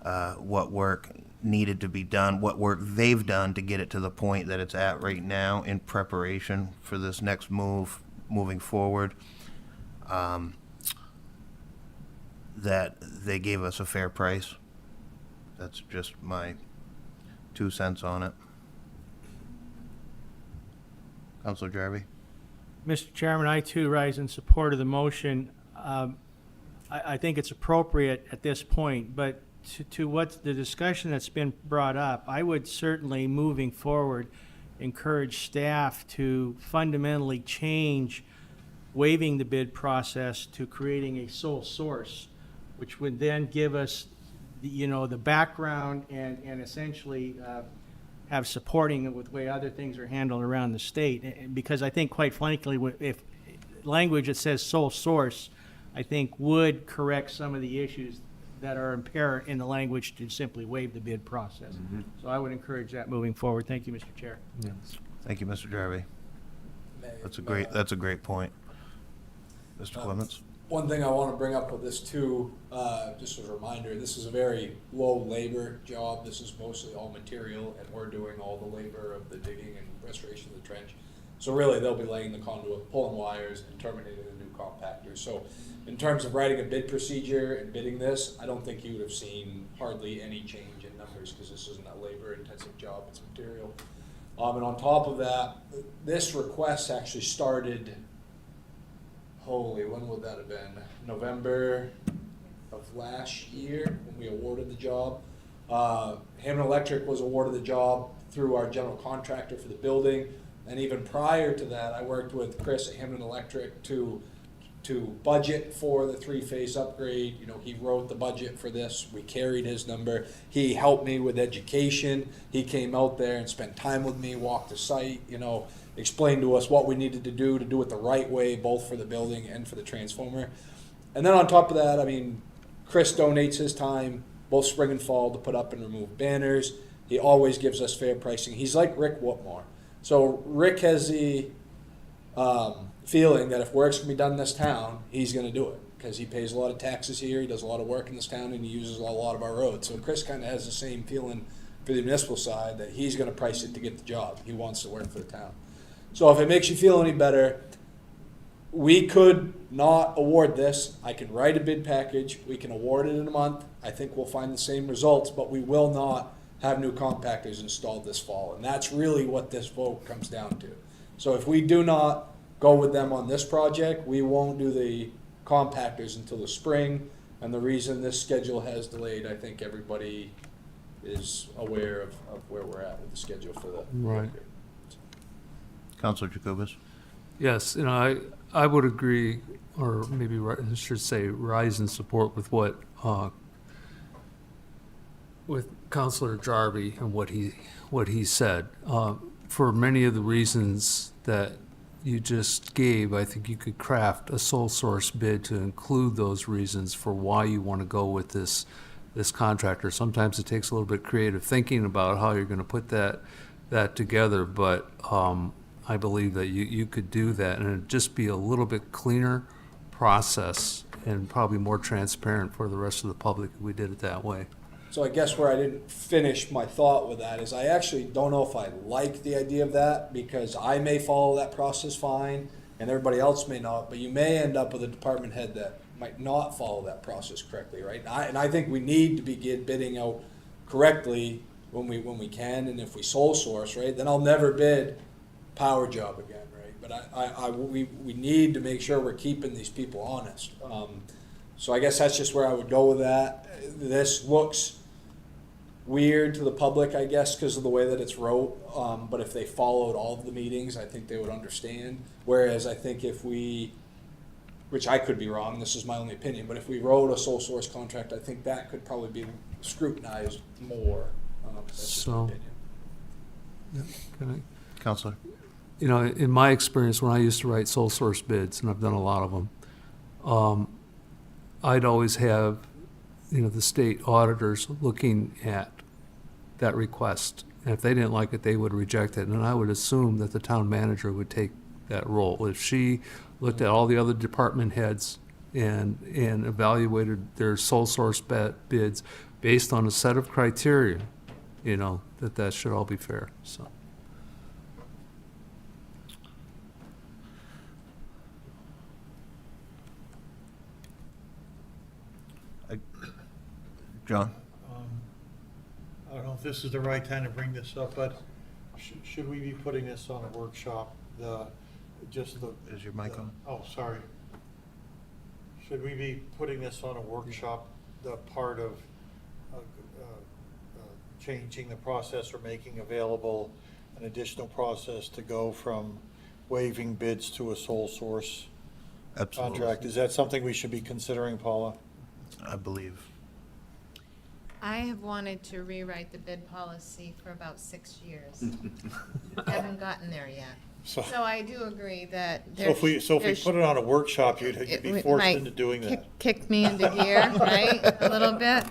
what work needed to be done, what work they've done to get it to the point that it's at right now in preparation for this next moving forward, that they gave us a fair price. That's just my 2 cents on it. Councilor Jarvie? Mr. Chairman, I too rise in support of the motion. I think it's appropriate at this point, but to what the discussion that's been brought up, I would certainly, moving forward, encourage staff to fundamentally change waiving the bid process to creating a sole source, which would then give us the background and essentially have supporting it with the way other things are handled around the state. Because I think, quite frankly, if language that says sole source, I think would correct some of the issues that are apparent in the language to simply waive the bid process. Mm-hmm. So I would encourage that moving forward. Thank you, Mr. Chair. Yes. Thank you, Mr. Jarvie. That's a great point. Mr. Clements? One thing I want to bring up with this too, just as a reminder, this is a very low labor job. This is mostly all material, and we're doing all the labor of the digging and restoration of the trench. So really, they'll be laying the conduit, pulling wires, and terminating the new compactor. So in terms of writing a bid procedure and bidding this, I don't think you would have seen hardly any change in numbers because this isn't a labor-intensive job, it's material. And on top of that, this request actually started, when would that have been? November of last year when we awarded the job. Hamden Electric was awarded the job through our general contractor for the building. And even prior to that, I worked with Chris at Hamden Electric to budget for the 3-phase upgrade. He wrote the budget for this. We carried his number. He helped me with education. He came out there and spent time with me, walked the site, explained to us what we needed to do it the right way, both for the building and for the transformer. And then on top of that, Chris donates his time, both spring and fall, to put up and remove banners. He always gives us fair pricing. He's like Rick Whitmore. So Rick has the feeling that if work's going to be done in this town, he's going to do it because he pays a lot of taxes here, he does a lot of work in this town, and he uses a lot of our roads. So Chris kind of has the same feeling for the municipal side that he's going to price it to get the job. He wants to work for the town. So if it makes you feel any better, we could not award this. I can write a bid package. We can award it in a month. I think we'll find the same results, but we will not have new compactors installed this fall. And that's really what this vote comes down to. So if we do not go with them on this project, we won't do the compactors until the spring. And the reason this schedule has delayed, I think everybody is aware of where we're at with the schedule for the. Right. Counselor Jacobus? Yes, I would agree, or maybe I should say rise in support with what, with Counselor Jarvie and what he said. For many of the reasons that you just gave, I think you could craft a sole source bid to include those reasons for why you want to go with this contractor. Sometimes it takes a little bit creative thinking about how you're going to put that together, but I believe that you could do that, and it'd just be a little bit cleaner process and probably more transparent for the rest of the public if we did it that way. So I guess where I didn't finish my thought with that is I actually don't know if I like the idea of that, because I may follow that process fine and everybody else may not, but you may end up with a department head that might not follow that process correctly, right? And I think we need to be bidding out correctly when we can, and if we sole source, right, then I'll never bid power job again, right? But we need to make sure we're keeping these people honest. So I guess that's just where I would go with that. This looks weird to the public, I guess, because of the way that it's wrote. But if they followed all of the meetings, I think they would understand. Whereas I think if we, which I could be wrong, this is my only opinion, but if we wrote a sole source contract, I think that could probably be scrutinized more. That's just my So- opinion. Can Counselor? in my experience, when I used to write sole source bids, and I've done a lot of them, I'd always have, the state auditors looking at that request. And if they didn't like it, they would reject it. And I would assume that the town manager would take that role. If she looked at all the other department heads and evaluated their sole source bids based on a set of criteria, that should all be fair, so. John? I don't know if this is the right time to bring this up, but should we be putting this on a workshop? Is your mic on? Oh, sorry. Should we be putting this on a workshop, the part of changing the process or making available an additional process to go from waiving bids to a sole source Absolutely. contract? Is that something we should be considering, Paula? I believe. I have wanted to rewrite the bid policy for about 6 years. Haven't gotten there yet. So I do agree that So if we put it on a workshop, you'd be forced into doing that. Kick me into gear, right, a little bit.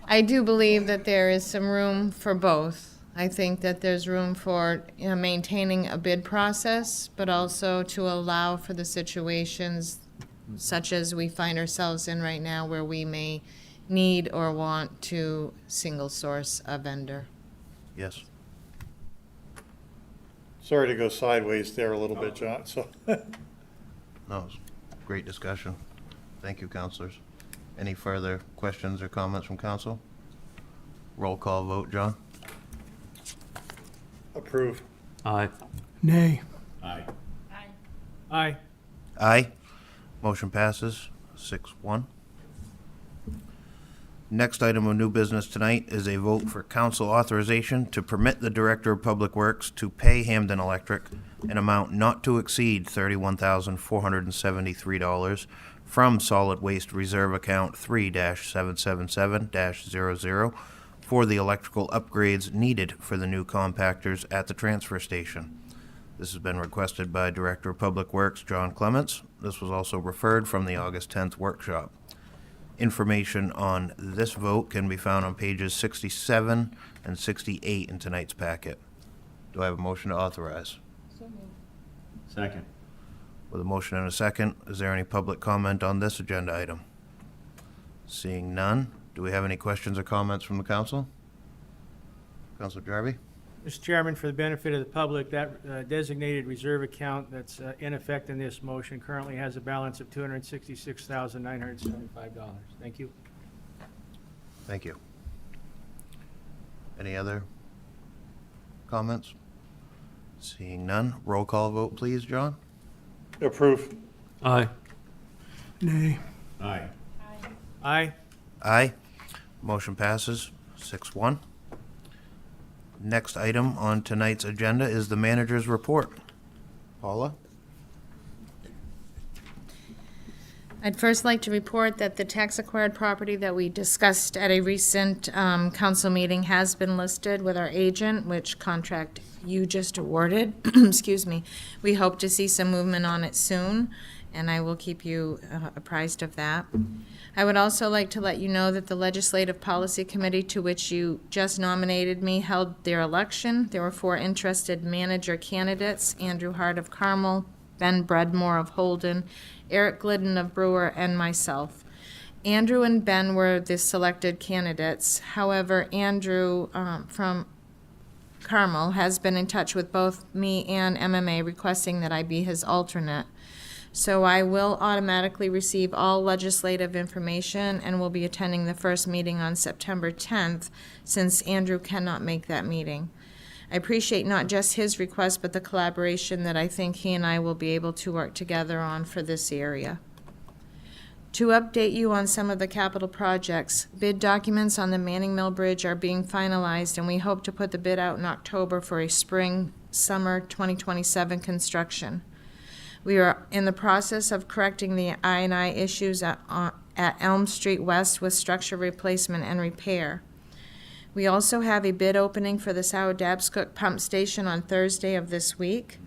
I do believe that there is some room for both. I think that there's room for maintaining a bid process, but also to allow for the situations such as we find ourselves in right now, where we may need or want to single source a vendor. Yes. Sorry to go sideways there a little bit, John, so. No, it's great discussion. Thank you, counselors. Any further questions or comments from council? Roll call vote, John? Approve. Aye. Nay. Aye. Aye. Aye. Motion passes 6-1. Next item of new business tonight is a vote for council authorization to permit the Director of Public Works to pay Hamden Electric an amount not to exceed $31,473 from Solid Waste Reserve Account 3-777-00 for the electrical upgrades needed for the new compactors at the transfer station. This has been requested by Director of Public Works John Clements. This was also referred from the August 10th workshop. Information on this vote can be found on pages 67 and 68 in tonight's packet. Do I have a motion to authorize? Second. With a motion and a second, is there any public comment on this agenda item? Seeing none, do we have any questions or comments from the council? Councilor Jarvie? Mr. Chairman, for the benefit of the public, that designated reserve account that's in effect in this motion currently has a balance of $266,975. Thank you. Thank you. Any other comments? Seeing none, roll call vote, please, John? Approve. Aye. Nay. Aye. Aye. Aye. Motion passes 6-1. Next item on tonight's agenda is the manager's report. Paula? I'd first like to report that the tax-acquired property that we discussed at a recent council meeting has been listed with our agent, which contract you just awarded. Excuse me. We hope to see some movement on it soon, and I will keep you apprised of that. I would also like to let you know that the Legislative Policy Committee, to which you just nominated me, held their election. There were 4 interested manager candidates: Andrew Hart of Carmel, Ben Bredmore of Holden, Eric Glidden of Brewer, and myself. Andrew and Ben were the selected candidates. However, Andrew from Carmel has been in touch with both me and MMA requesting that I be his alternate. So I will automatically receive all legislative information and will be attending the first meeting on September 10th, since Andrew cannot make that meeting. I appreciate not just his request, but the collaboration that I think he and I will be able to work together on for this area. To update you on some of the capital projects, bid documents on the Manning Mill Bridge are being finalized, and we hope to put the bid out in October for a spring-summer 2027 construction. We are in the process of correcting the I&I issues at Elm Street West with structure replacement and repair. We also have a bid opening for the Sow-Dabscook Pump Station on Thursday of this week.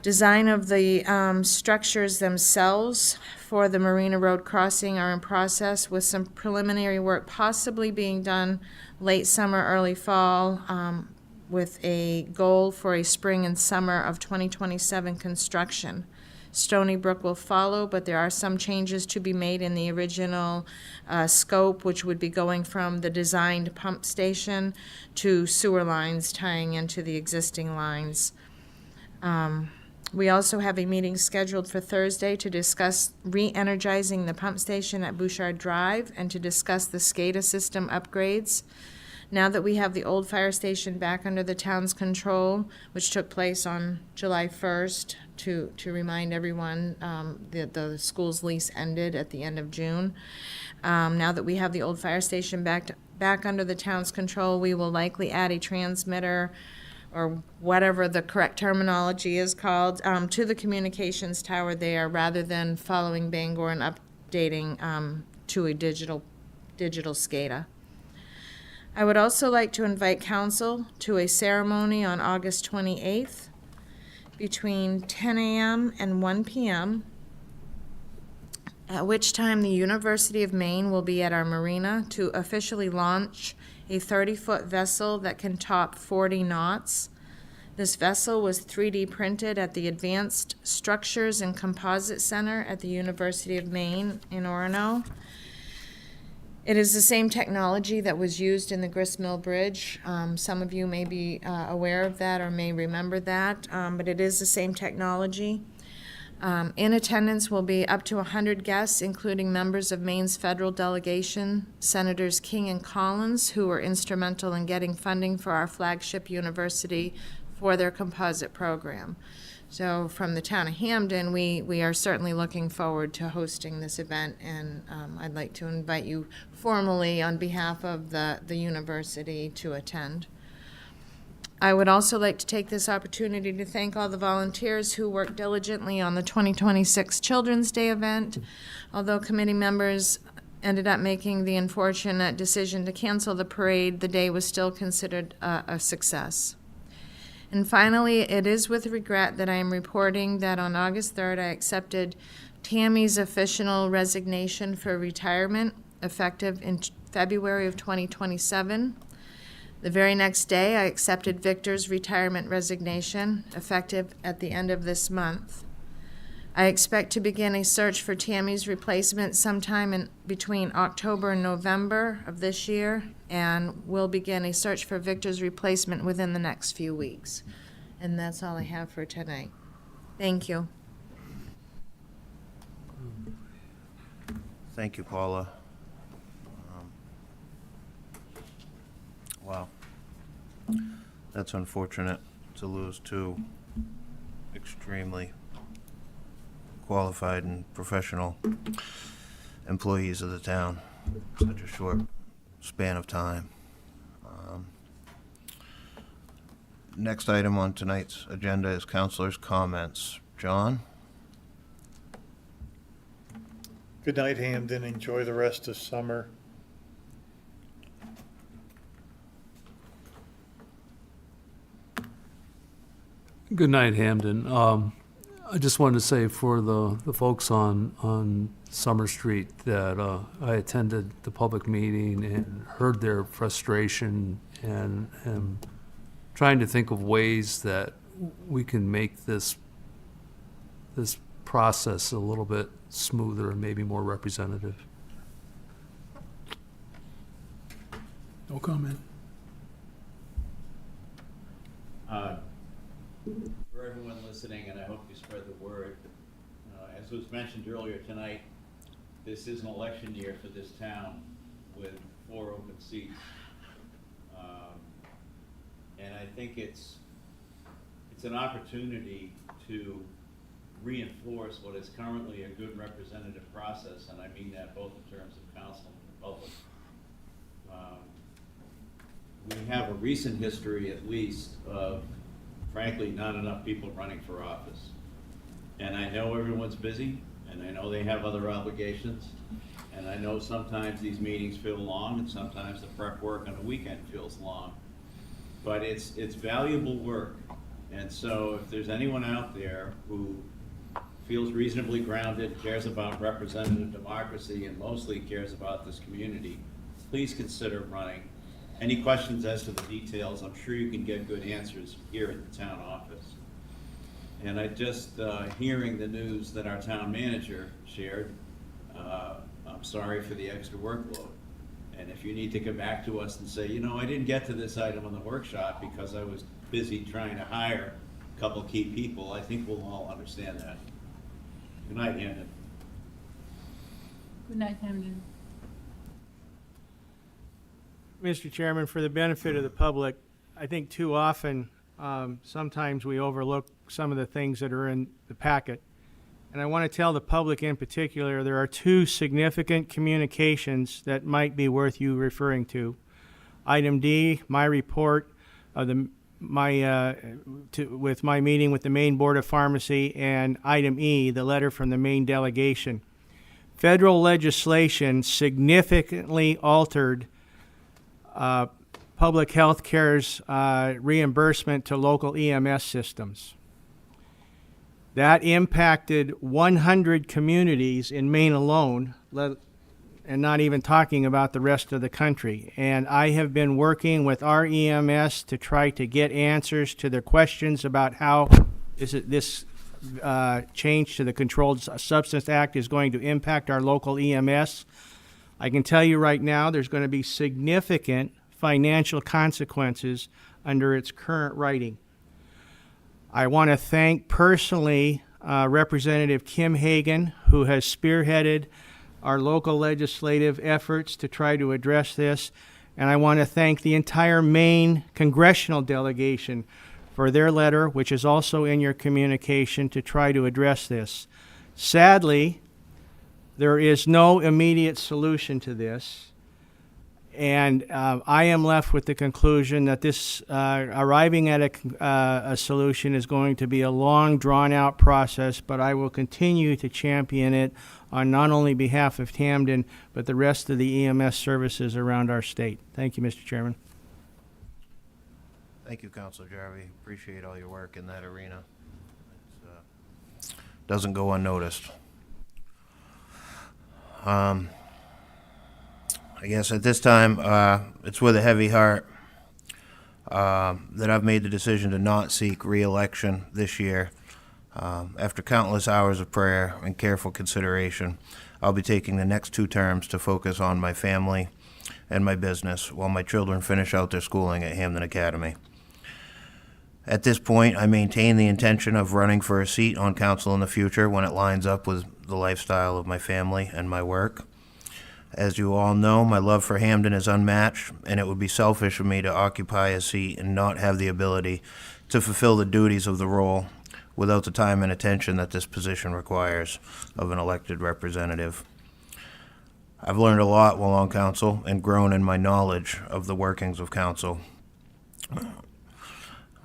Design of the structures themselves for the Marina Road crossing are in process, with some preliminary work possibly being done late summer, early fall, with a goal for a spring and summer of 2027 construction. Stony Brook will follow, but there are some changes to be made in the original scope, which would be going from the designed pump station to sewer lines tying into the existing lines. We also have a meeting scheduled for Thursday to discuss re-energizing the pump station at Bouchard Drive and to discuss the SCADA system upgrades. Now that we have the old fire station back under the town's control, which took place on July 1st, to remind everyone that the school's lease ended at the end of June. Now that we have the old fire station back under the town's control, we will likely add a transmitter, or whatever the correct terminology is called, to the communications tower there, rather than following Bangor and updating to a digital SCADA. I would also like to invite council to a ceremony on August 28th between 10 a.m. and 1 p.m., at which time the University of Maine will be at our marina to officially launch a 30-foot vessel that can top 40 knots. This vessel was 3D printed at the Advanced Structures and Composite Center at the University of Maine in Orono. It is the same technology that was used in the Gristmill Bridge. Some of you may be aware of that or may remember that, but it is the same technology. In attendance will be up to 100 guests, including members of Maine's federal delegation, Senators King and Collins, who were instrumental in getting funding for our flagship university for their composite program. So from the town of Hamden, we are certainly looking forward to hosting this event, and I'd like to invite you formally on behalf of the university to attend. I would also like to take this opportunity to thank all the volunteers who worked diligently on the 2026 Children's Day event. Although committee members ended up making the unfortunate decision to cancel the parade, the day was still considered a success. And finally, it is with regret that I am reporting that on August 3rd, I accepted Tammy's official resignation for retirement, effective in February of 2027. The very next day, I accepted Victor's retirement resignation, effective at the end of this month. I expect to begin a search for Tammy's replacement sometime in between October and November of this year, and we'll begin a search for Victor's replacement within the next few weeks. And that's all I have for tonight. Thank you. Thank you, Paula. Wow. That's unfortunate to lose two extremely qualified and professional employees of the town in such a short span of time. Next item on tonight's agenda is councilors' comments. John? Good night, Hamden. Enjoy the rest of summer. Good night, Hamden. I just wanted to say for the folks on Summer Street that I attended the public meeting and heard their frustration and am trying to think of ways that we can make this process a little bit smoother and maybe more representative. No comment. For everyone listening, and I hope you spread the word, as was mentioned earlier tonight, this is an election year for this town with 4 open seats. And I think it's an opportunity to reinforce what is currently a good representative process, and I mean that both in terms of council and the public. We have a recent history, at least, of frankly not enough people running for office. And I know everyone's busy, and I know they have other obligations, and I know sometimes these meetings feel long, and sometimes the prep work on the weekend feels long. But it's valuable work. And so if there's anyone out there who feels reasonably grounded, cares about representative democracy, and mostly cares about this community, please consider running. Any questions as to the details, I'm sure you can get good answers here at the town office. And I just, hearing the news that our town manager shared, I'm sorry for the extra workload. And if you need to come back to us and say, you know, I didn't get to this item on the workshop because I was busy trying to hire a couple key people, I think we'll all understand that. Good night, Hamden. Good night, Hamden. Mr. Chairman, for the benefit of the public, I think too often, sometimes we overlook some of the things that are in the packet. And I want to tell the public in particular, there are 2 significant communications that might be worth you referring to. Item D, my report of with my meeting with the Maine Board of Pharmacy, and item E, the letter from the Maine delegation. Federal legislation significantly altered public health care's reimbursement to local EMS systems. That impacted 100 communities in Maine alone, and not even talking about the rest of the country. And I have been working with our EMS to try to get answers to their questions about how this change to the Controlled Substance Act is going to impact our local EMS. I can tell you right now there's going to be significant financial consequences under its current writing. I want to thank personally Representative Kim Hagan, who has spearheaded our local legislative efforts to try to address this. And I want to thank the entire Maine congressional delegation for their letter, which is also in your communication, to try to address this. Sadly, there is no immediate solution to this. And I am left with the conclusion that this arriving at a solution is going to be a long, drawn-out process, but I will continue to champion it on not only behalf of Hamden, but the rest of the EMS services around our state. Thank you, Mr. Chairman. Thank you, Councilor Jarvie. Appreciate all your work in that arena. It doesn't go unnoticed. I guess at this time, it's with a heavy heart that I've made the decision to not seek re-election this year. After countless hours of prayer and careful consideration, I'll be taking the next 2 terms to focus on my family and my business while my children finish out their schooling at Hamden Academy. At this point, I maintain the intention of running for a seat on council in the future when it lines up with the lifestyle of my family and my work. As you all know, my love for Hamden is unmatched, and it would be selfish of me to occupy a seat and not have the ability to fulfill the duties of the role without the time and attention that this position requires of an elected representative. I've learned a lot while on council and grown in my knowledge of the workings of council.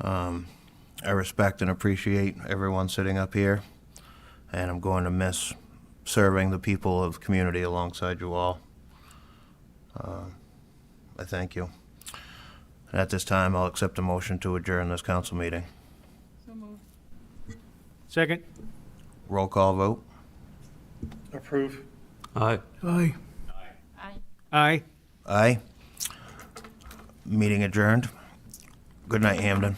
I respect and appreciate everyone sitting up here, and I'm going to miss serving the people of the community alongside you all. I thank you. And at this time, I'll accept a motion to adjourn this council meeting. Second? Roll call vote. Approve. Aye. Aye. Aye. Aye. Meeting adjourned. Good night, Hamden.